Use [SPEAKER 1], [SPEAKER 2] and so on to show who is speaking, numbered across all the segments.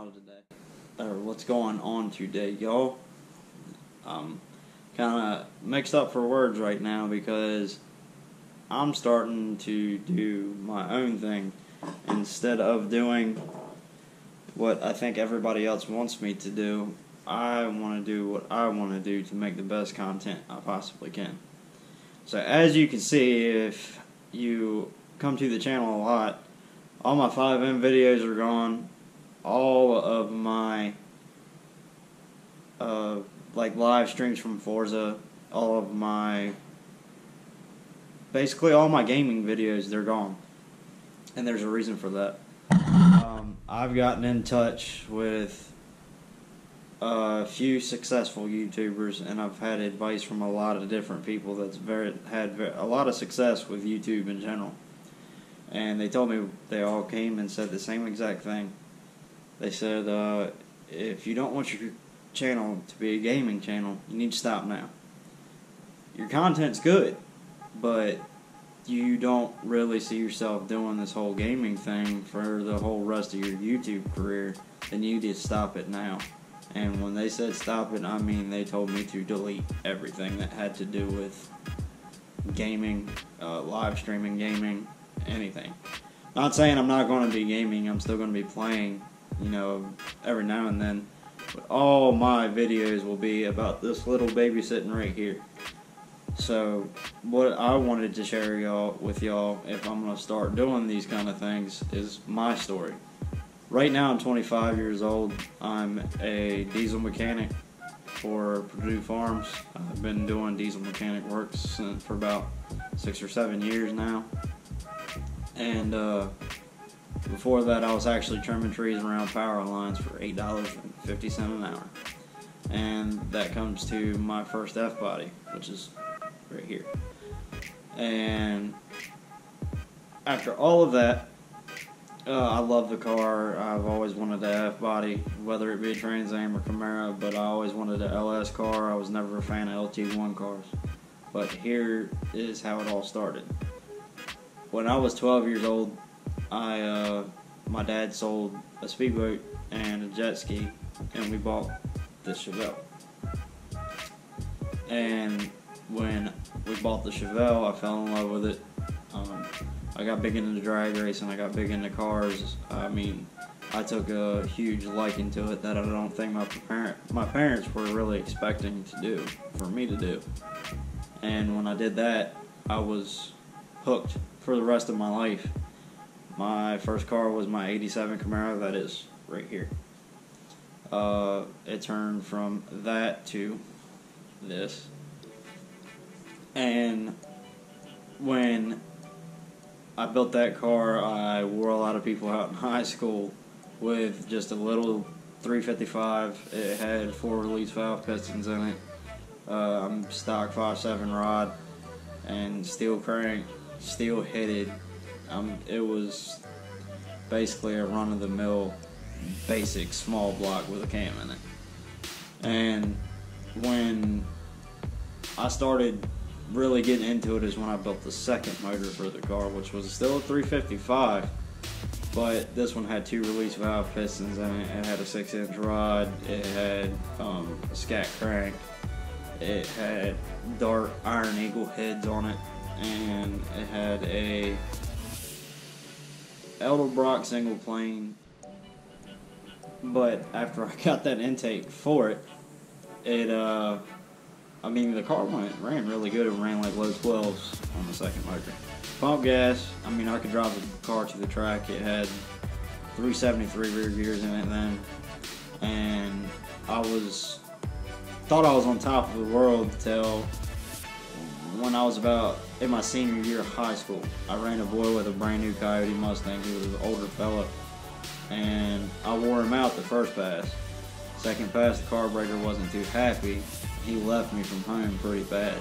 [SPEAKER 1] out today, or what's going on today, y'all. I'm kind of mixed up for words right now because I'm starting to do my own thing instead of doing what I think everybody else wants me to do. I want to do what I want to do to make the best content I possibly can. So as you can see, if you come to the channel a lot, all my 5M videos are gone. All of my like live streams from Forza, all of my, basically all my gaming videos, they're gone. And there's a reason for that. I've gotten in touch with a few successful YouTubers, and I've had advice from a lot of different people that's had a lot of success with YouTube in general. And they told me, they all came and said the same exact thing. They said, if you don't want your channel to be a gaming channel, you need to stop now. Your content's good, but you don't really see yourself doing this whole gaming thing for the whole rest of your YouTube career, then you need to stop it now. And when they said stop it, I mean they told me to delete everything that had to do with gaming, live streaming gaming, anything. Not saying I'm not going to be gaming, I'm still going to be playing, you know, every now and then. But all my videos will be about this little baby sitting right here. So what I wanted to share with y'all, if I'm going to start doing these kind of things, is my story. Right now I'm 25 years old. I'm a diesel mechanic for Purdue Farms. I've been doing diesel mechanic work for about 6 or 7 years now. And before that I was actually trimming trees around power lines for $8.50 an hour. And that comes to my first F-body, which is right here. And after all of that, I love the car. I've always wanted a F-body, whether it be a Trans Am or Camaro, but I always wanted a LS car. I was never a fan of LT1 cars. But here is how it all started. When I was 12 years old, my dad sold a speedboat and a jet ski, and we bought this Chevelle. And when we bought the Chevelle, I fell in love with it. I got big into drag racing, I got big into cars. I mean, I took a huge liking to it that I don't think my parents were really expecting to do, for me to do. And when I did that, I was hooked for the rest of my life. My first car was my '87 Camaro, that is right here. It turned from that to this. And when I built that car, I wore a lot of people out in high school with just a little 355. It had 4 release valve pistons in it, stock 5.7 rod, and steel crank, steel headed. It was basically a run-of-the-mill basic small block with a cam in it. And when I started really getting into it is when I built the second motor for the car, which was still a 355, but this one had 2 release valve pistons in it. It had a 6-inch rod, it had a scat crank, it had Dart Iron Eagle heads on it, and it had a Edelbrock single plane. But after I got that intake for it, I mean, the car ran really good. It ran like low 12s on the second motor. Pump gas, I mean, I could drive the car to the track. It had 373 rear gears in it then. And I thought I was on top of the world till when I was about in my senior year of high school. I ran a boy with a brand new Coyote Mustang. He was an older fella. And I wore him out the first pass. Second pass, the carburetor wasn't too happy. He left me from home pretty bad.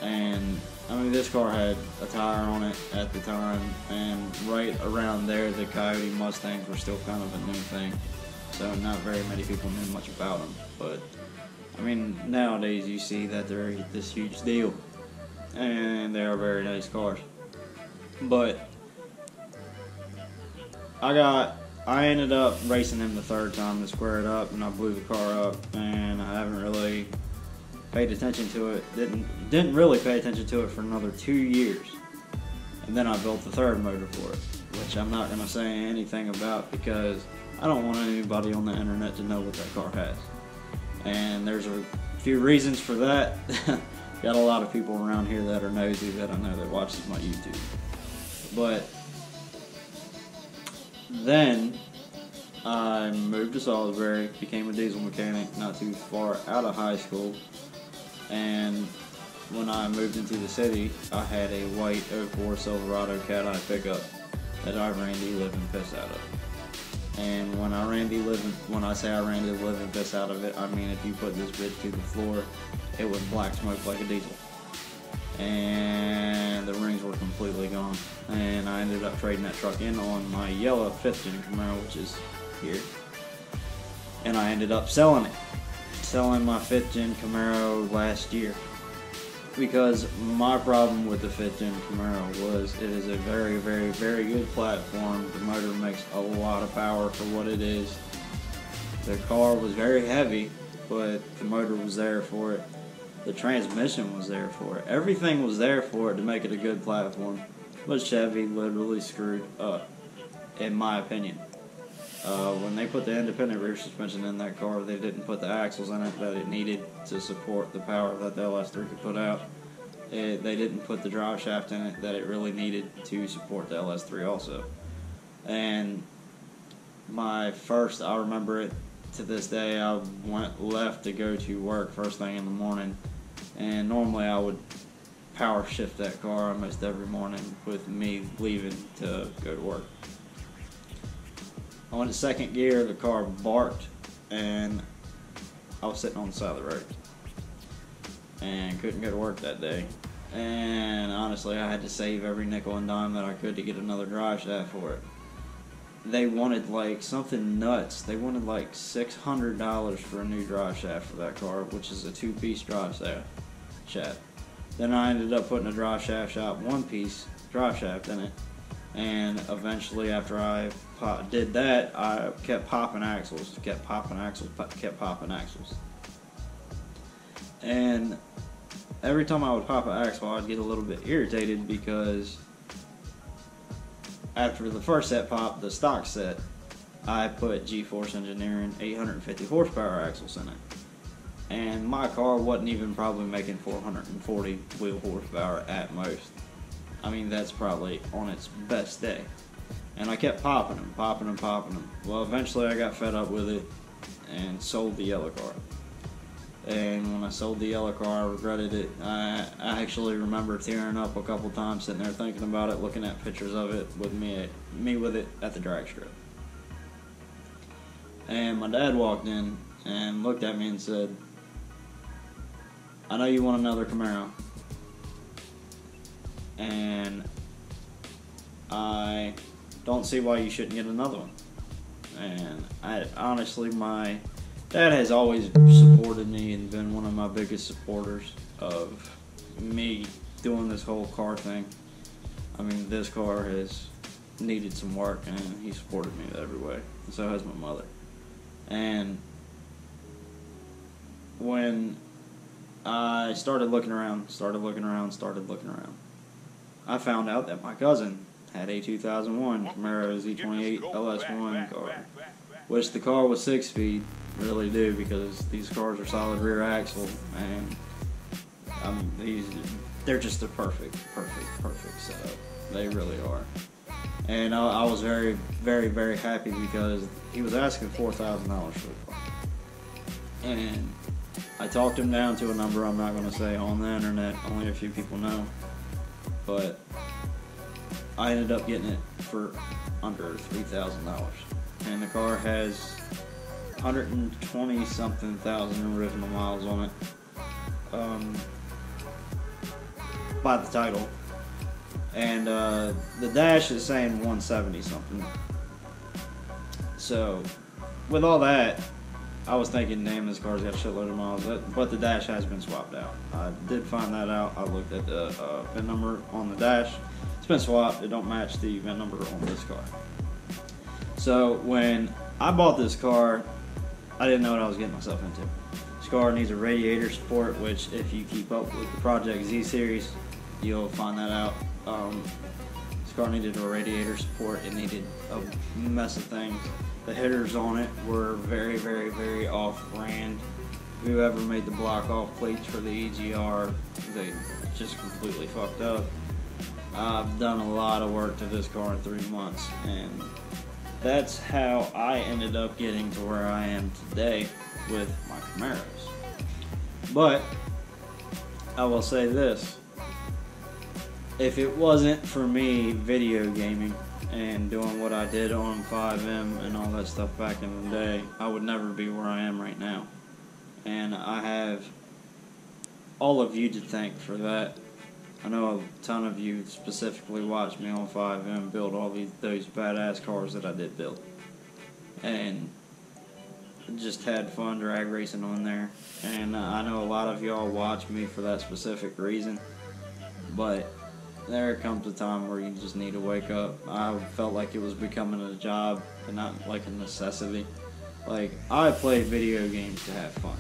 [SPEAKER 1] And I mean, this car had a tire on it at the time, and right around there the Coyote Mustangs were still kind of a new thing, so not very many people knew much about them. But I mean, nowadays you see that they're this huge deal, and they are very nice cars. But I I ended up racing him the third time to square it up, and I blew the car up, and I haven't really paid attention to it. Didn't really pay attention to it for another 2 years. And then I built the third motor for it, which I'm not going to say anything about because I don't want anybody on the internet to know what that car has. And there's a few reasons for that. Got a lot of people around here that are nosy that I know that watches my YouTube. But then I moved to Salisbury, became a diesel mechanic not too far out of high school, and when I moved into the city, I had a white 04 Silverado Cat-Eye pickup that I ran the living piss out of. And when I say I ran the living piss out of it, I mean if you put this bitch to the floor, it would black smoke like a diesel. And the rings were completely gone. And I ended up trading that truck in on my yellow 5th gen Camaro, which is here. And I ended up selling it. Selling my 5th gen Camaro last year. Because my problem with the 5th gen Camaro was it is a very, very, very good platform. The motor makes a lot of power for what it is. The car was very heavy, but the motor was there for it. The transmission was there for it. Everything was there for it to make it a good platform. But Chevy literally screwed up, in my opinion. When they put the independent rear suspension in that car, they didn't put the axles in it that it needed to support the power that the LS3 could put out. They didn't put the drive shaft in it that it really needed to support the LS3 also. And I remember it to this day, I left to go to work first thing in the morning, and normally I would power shift that car almost every morning with me leaving to go to work. I went to second gear, the car barked, and I was sitting on the side of the road and couldn't go to work that day. And honestly, I had to save every nickel and dime that I could to get another drive shaft for it. They wanted like something nuts. They wanted like $600 for a new drive shaft for that car, which is a 2-piece drive shaft. Then I ended up putting a drive shaft shop 1-piece drive shaft in it. And eventually, after I did that, I kept popping axles. And every time I would pop an axle, I'd get a little bit irritated because after the first set popped, the stock set, I put G-Force Engineering 850 horsepower axles in it. And my car wasn't even probably making 440 wheel horsepower at most. I mean, that's probably on its best day. And I kept popping them. Well, eventually I got fed up with it and sold the yellow car. And when I sold the yellow car, I regretted it. I actually remember tearing up a couple times sitting there thinking about it, looking at pictures of it with me with it at the drag strip. And my dad walked in and looked at me and said, "I know you want another Camaro, and I don't see why you shouldn't get another one." And honestly, my dad has always supported me and been one of my biggest supporters of me doing this whole car thing. I mean, this car has needed some work, and he supported me every way. And so has my mother. And when I started looking around, I found out that my cousin had a 2001 Camaro Z28 LS1 car, which the car was 6-speed, really do, because these cars are solid rear axle, and they're just a perfect setup. They really are. And I was very, very, very happy because he was asking $4,000 for the car. And I talked him down to a number I'm not going to say on the internet, only a few people know. But I ended up getting it for under $3,000. And the car has 120 something thousand original miles on it. By the title. And the dash is saying 170 something. So with all that, I was thinking, damn, this car's got a shitload of miles, but the dash has been swapped out. I did find that out. I looked at the VIN number on the dash. It's been swapped. It don't match the VIN number on this car. So when I bought this car, I didn't know what I was getting myself into. This car needs a radiator support, which if you keep up with the Project Z series, you'll find that out. This car needed a radiator support. It needed a mess of things. The headers on it were very, very, very off-brand. Whoever made the block-off plates for the EGR, they just completely fucked up. I've done a lot of work to this car in 3 months, and that's how I ended up getting to where I am today with my Camaros. But I will say this: if it wasn't for me video gaming and doing what I did on 5M and all that stuff back in the day, I would never be where I am right now. And I have all of you to thank for that. I know a ton of you specifically watched me on 5M build all those badass cars that I did build. And just had fun drag racing on there. And I know a lot of y'all watch me for that specific reason. But there comes a time where you just need to wake up. I felt like it was becoming a job and not like a necessity. Like, I play video games to have fun.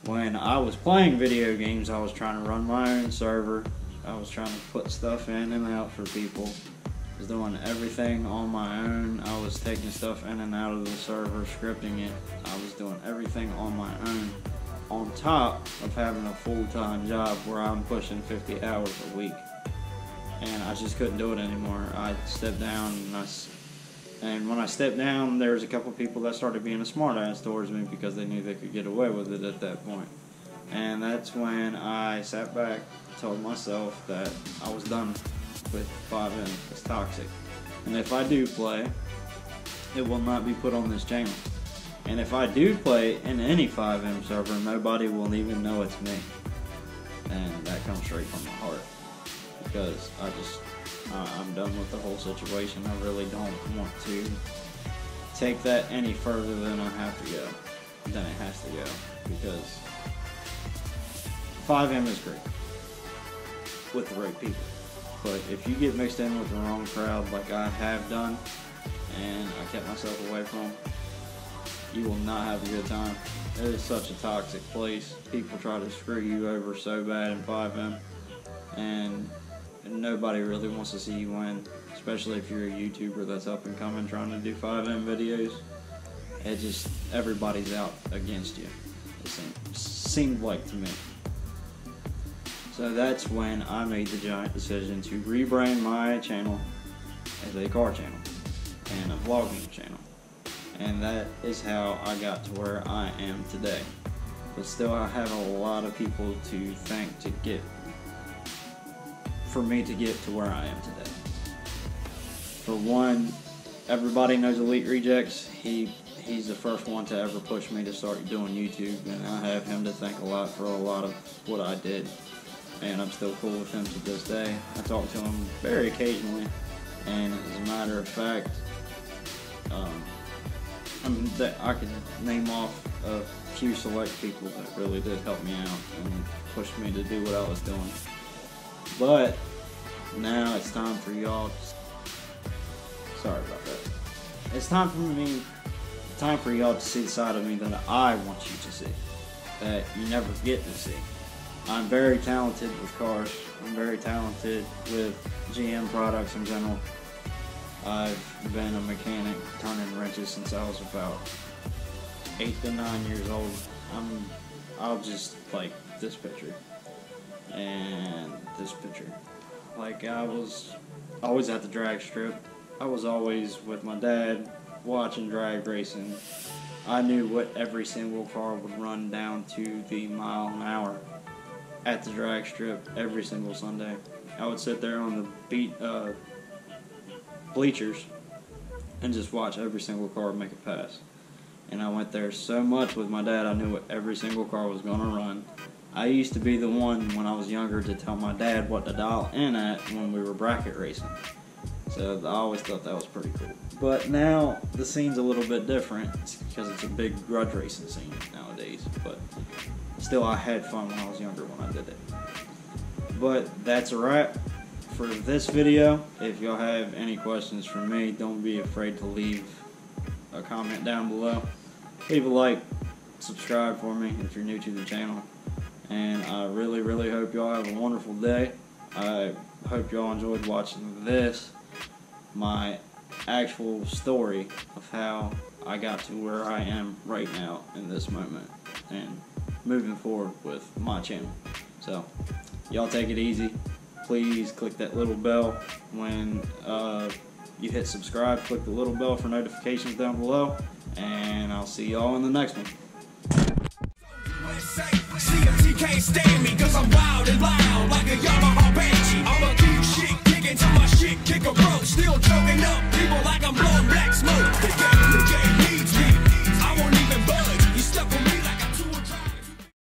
[SPEAKER 1] When I was playing video games, I was trying to run my own server. I was trying to put stuff in and out for people. I was doing everything on my own. I was taking stuff in and out of the server, scripting it. I was doing everything on my own, on top of having a full-time job where I'm pushing 50 hours a week. And I just couldn't do it anymore. I stepped down, and when I stepped down, there was a couple people that started being a smartass towards me because they knew they could get away with it at that point. And that's when I sat back, told myself that I was done with 5M. It's toxic. And if I do play, it will not be put on this channel. And if I do play in any 5M server, nobody will even know it's me. And that comes straight from my heart. Because I'm done with the whole situation. I really don't want to take that any further than I have to go. Than it has to go. Because 5M is great with the right people. But if you get mixed in with the wrong crowd like I have done, and I kept myself away from, you will not have a good time. It is such a toxic place. People try to screw you over so bad in 5M, and nobody really wants to see you win, especially if you're a YouTuber that's up and coming trying to do 5M videos. It just, everybody's out against you, it seemed like to me. So that's when I made the giant decision to rebrand my channel as a car channel and a vlogging channel. And that is how I got to where I am today. But still, I have a lot of people to thank for me to get to where I am today. For one, everybody knows Elite Rejects. He's the first one to ever push me to start doing YouTube, and I have him to thank a lot for a lot of what I did. And I'm still cool with him to this day. I talk to him very occasionally, and as a matter of fact, I could name off a few select people that really did help me out and pushed me to do what I was doing. But now it's time for y'all. Sorry about that. It's time for y'all to see the side of me that I want you to see, that you never get to see. I'm very talented with cars. I'm very talented with GM products in general. I've been a mechanic turning wrenches since I was about 8 to 9 years old. I'll just like this picture and this picture. Like, I was always at the drag strip. I was always with my dad watching drag racing. I knew what every single car would run down to the mile an hour at the drag strip every single Sunday. I would sit there on the bleachers and just watch every single car make a pass. And I went there so much with my dad, I knew what every single car was going to run. I used to be the one when I was younger to tell my dad what to dial in at when we were bracket racing. So I always thought that was pretty cool. But now the scene's a little bit different because it's a big grudge racing scene nowadays. But still, I had fun when I was younger when I did it. But that's a wrap for this video. If y'all have any questions for me, don't be afraid to leave a comment down below. Leave a like, subscribe for me if you're new to the channel. And I really, really hope y'all have a wonderful day. I hope y'all enjoyed watching this, my actual story of how I got to where I am right now in this moment and moving forward with my channel. So y'all take it easy. Please click that little bell when you hit subscribe. Click the little bell for notifications down below, and I'll see y'all in the next one. CMT can't stand me 'cause I'm wild and loud.